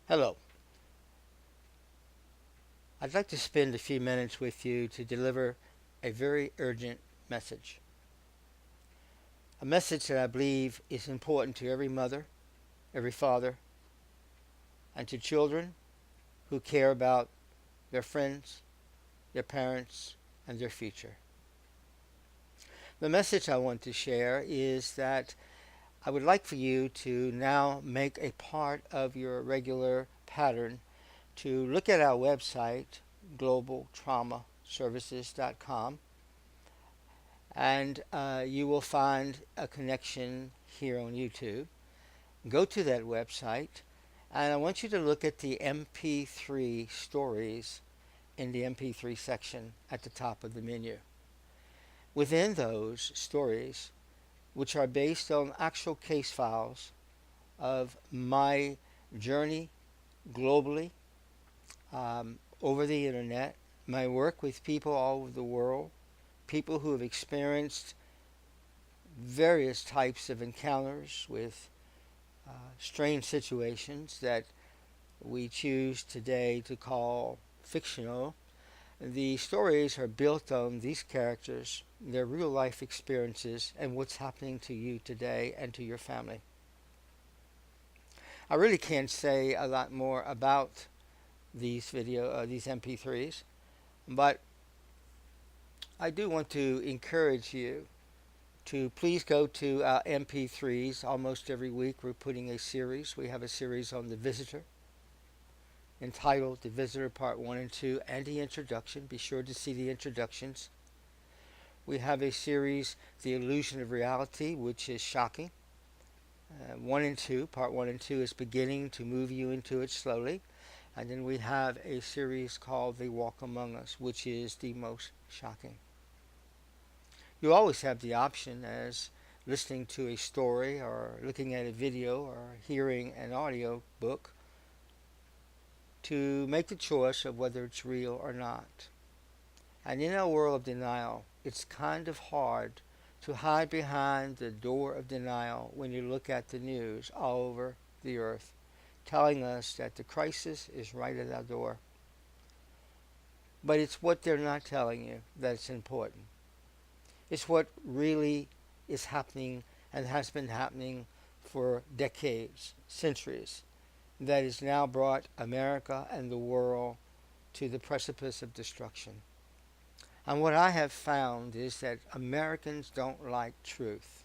Hello. I'd like to spend a few minutes with you to deliver a very urgent message. A message that I believe is important to every mother, every father, and to children who care about their friends, their parents, and their future. The message I want to share is that I would like for you to now make a part of your regular pattern to look at our website, globaltraumaservices.com, and you will find a connection here on YouTube. Go to that website, and I want you to look at the MP3 stories in the MP3 section at the top of the menu. Within those stories, which are based on actual case files of my journey globally, over the internet, my work with people all over the world, people who have experienced various types of encounters with strange situations that we choose today to call fictional. The stories are built on these characters, their real life experiences, and what's happening to you today and to your family. I really can't say a lot more about these MP3s, but I do want to encourage you to please go to our MP3s. Almost every week we're putting a series. We have a series on the visitor entitled The Visitor Part 1 and 2 and the introduction. Be sure to see the introductions. We have a series, The Illusion of Reality, which is shocking. 1 and 2, Part 1 and 2 is beginning to move you into it slowly. And then we have a series called They Walk Among Us, which is the most shocking. You always have the option, as listening to a story or looking at a video or hearing an audio book, to make the choice of whether it's real or not. And in our world of denial, it's kind of hard to hide behind the door of denial when you look at the news all over the earth telling us that the crisis is right at our door. But it's what they're not telling you that's important. It's what really is happening and has been happening for decades, centuries, that has now brought America and the world to the precipice of destruction. And what I have found is that Americans don't like truth.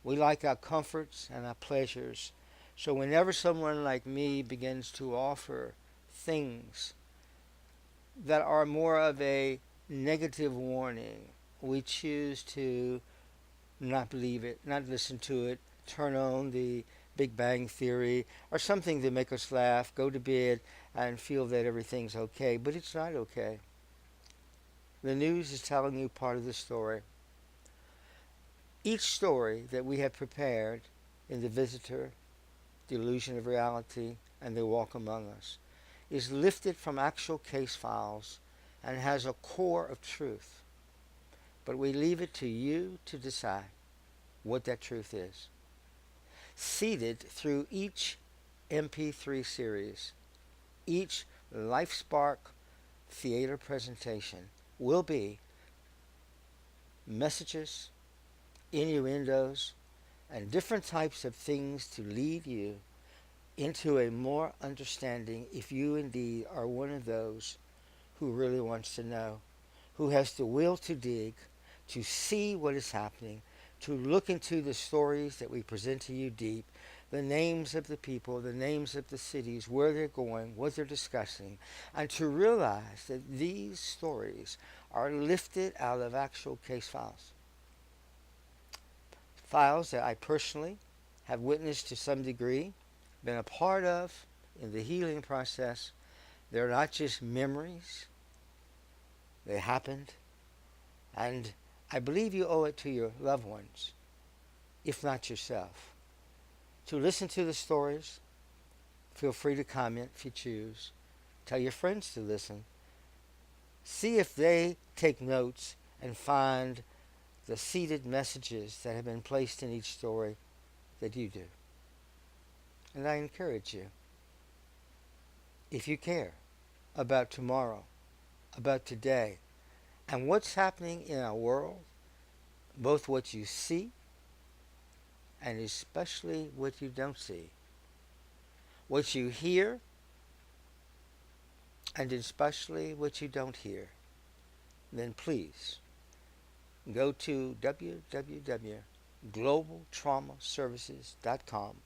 We like our comforts and our pleasures. So whenever someone like me begins to offer things that are more of a negative warning, we choose to not believe it, not listen to it, turn on the Big Bang Theory or something to make us laugh, go to bed and feel that everything's okay. But it's not okay. The news is telling you part of the story. Each story that we have prepared in The Visitor, The Illusion of Reality, and They Walk Among Us is lifted from actual case files and has a core of truth. But we leave it to you to decide what that truth is. Seeded through each MP3 series, each LifeSpark theater presentation will be messages, innuendos, and different types of things to lead you into a more understanding if you indeed are one of those who really wants to know, who has the will to dig, to see what is happening, to look into the stories that we present to you deep, the names of the people, the names of the cities, where they're going, what they're discussing, and to realize that these stories are lifted out of actual case files. Files that I personally have witnessed to some degree, been a part of in the healing process. They're not just memories. They happened. And I believe you owe it to your loved ones, if not yourself, to listen to the stories. Feel free to comment if you choose. Tell your friends to listen. See if they take notes and find the seeded messages that have been placed in each story that you do. And I encourage you. if you care about tomorrow, about today, and what's happening in our world, both what you see and especially what you don't see, what you hear and especially what you don't hear, then please go to www.globaltraumaservices.com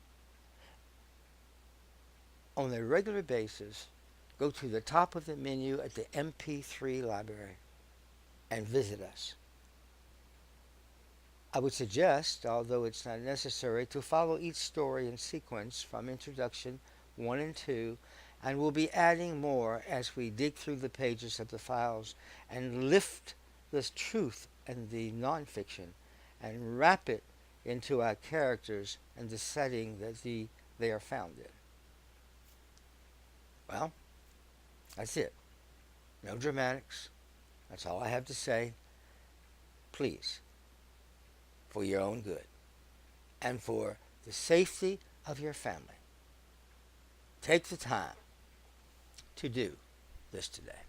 on a regular basis. Go to the top of the menu at the MP.3 library and visit us. I would suggest, although it's not necessary, to follow each story in sequence from introduction 1 and 2, and we'll be adding more as we dig through the pages of the files and lift the truth and the nonfiction and wrap it into our characters and the setting that they are found in. Well, that's it. No dramatics. That's all I have to say. Please, for your own good and for the safety of your family, take the time to do this today.